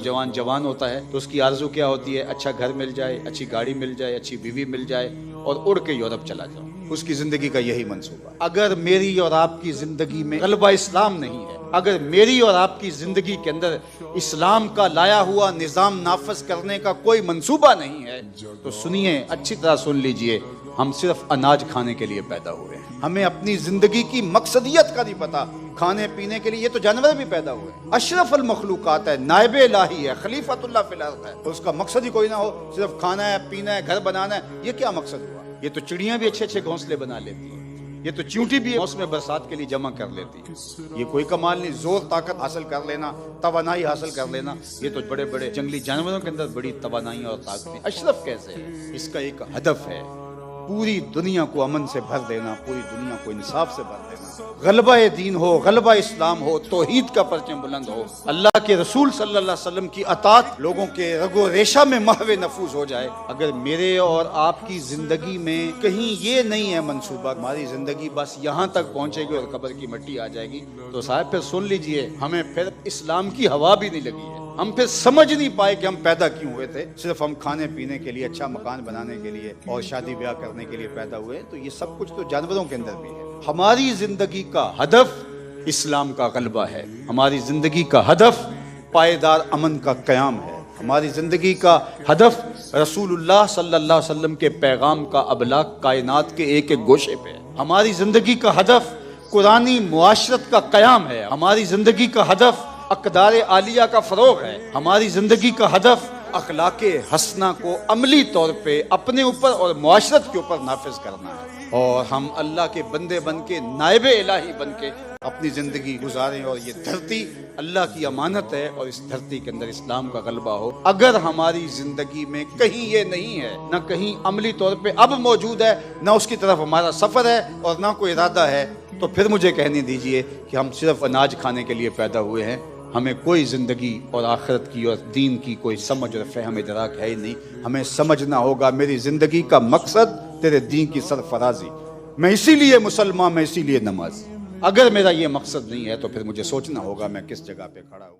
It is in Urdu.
نوجوان جوان ہوتا ہے تو اس کی آرزو کیا ہوتی ہے؟ اچھا گھر مل جائے، اچھی گاڑی مل جائے، اچھی بیوی مل جائے اور اڑ کے یورپ چلا جاؤں۔ اس کی زندگی کا یہی منصوبہ۔ اگر میری اور آپ کی زندگی میں غلبہ اسلام نہیں ہے، اگر میری اور آپ کی زندگی کے اندر اسلام کا لایا ہوا نظام نافذ کرنے کا کوئی منصوبہ نہیں ہے تو سنیے، اچھی طرح سن لیجئے، ہم صرف اناج کھانے کے لیے پیدا ہوئے ہیں۔ ہمیں اپنی زندگی کی مقصدیت کا نہیں پتا۔ کھانے پینے کے لیے یہ تو جانور بھی پیدا ہوئے، اشرف المخلوقات ہے، نائب الہی ہے، خلیفۃ اللہ فی الارض ہے، اس کا مقصد ہی کوئی نہ ہو، صرف کھانا ہے، پینا ہے، گھر بنانا ہے، یہ کیا مقصد ہوا؟ یہ تو چڑیاں بھی اچھے اچھے گھونسلے بنا لیتی ہیں، یہ تو چیونٹی بھی موسم برسات کے لیے جمع کر لیتی ہے، یہ کوئی کمال نہیں۔ زور طاقت حاصل کر لینا، توانائی حاصل کر لینا، یہ تو بڑے بڑے جنگلی جانوروں کے اندر بڑی توانائی اور طاقتیں۔ اشرف کیسے ہے؟ اس کا ایک ہدف ہے، پوری دنیا کو امن سے بھر دینا، پوری دنیا کو انصاف سے بھر دینا۔ غلبہ دین ہو، غلبہ اسلام ہو، توحید کا پرچم بلند ہو، اللہ کے رسول صلی اللہ علیہ وسلم کی اطاعت لوگوں کے رگ و ریشہ میں محو نفوذ ہو جائے۔ اگر میرے اور آپ کی زندگی میں کہیں یہ نہیں ہے منصوبہ، ہماری زندگی بس یہاں تک پہنچے گی اور قبر کی مٹی آ جائے گی، تو صاحب پھر سن لیجئے، ہمیں پھر اسلام کی ہوا بھی نہیں لگی ہے۔ ہم پھر سمجھ نہیں پائے کہ ہم پیدا کیوں ہوئے تھے۔ صرف ہم کھانے پینے کے لیے، اچھا مکان بنانے کے لیے اور شادی بیاہ کرنے کے لیے پیدا ہوئے، تو یہ سب کچھ تو جانوروں کے اندر بھی ہے۔ ہماری زندگی کا ہدف اسلام کا غلبہ ہے، ہماری زندگی کا ہدف پائیدار امن کا قیام ہے، ہماری زندگی کا ہدف رسول اللہ صلی اللہ علیہ وسلم کے پیغام کا ابلاغ کائنات کے ایک ایک گوشے پہ ہے، ہماری زندگی کا ہدف قرآنی معاشرت کا قیام ہے، ہماری زندگی کا ہدف اقدار عالیہ کا فروغ ہے، ہماری زندگی کا ہدف اخلاق حسنہ کو عملی طور پہ اپنے اوپر اور معاشرت کے اوپر نافذ کرنا ہے، اور ہم اللہ کے بندے بن کے، نائب الہی بن کے اپنی زندگی گزاریں، اور یہ دھرتی اللہ کی امانت ہے اور اس دھرتی کے اندر اسلام کا غلبہ ہو۔ اگر ہماری زندگی میں کہیں یہ نہیں ہے، نہ کہیں عملی طور پہ اب موجود ہے، نہ اس کی طرف ہمارا سفر ہے اور نہ کوئی ارادہ ہے، تو پھر مجھے کہنے دیجئے کہ ہم صرف اناج کھانے کے لیے پیدا ہوئے ہیں، ہمیں کوئی زندگی اور آخرت کی اور دین کی کوئی سمجھ اور فہم ادراک ہے ہی نہیں۔ ہمیں سمجھنا ہوگا میری زندگی کا مقصد تیرے دین کی سرفرازی، میں اسی لیے مسلمان، میں اسی لیے نماز۔ اگر میرا یہ مقصد نہیں ہے تو پھر مجھے سوچنا ہوگا میں کس جگہ پہ کھڑا ہوں۔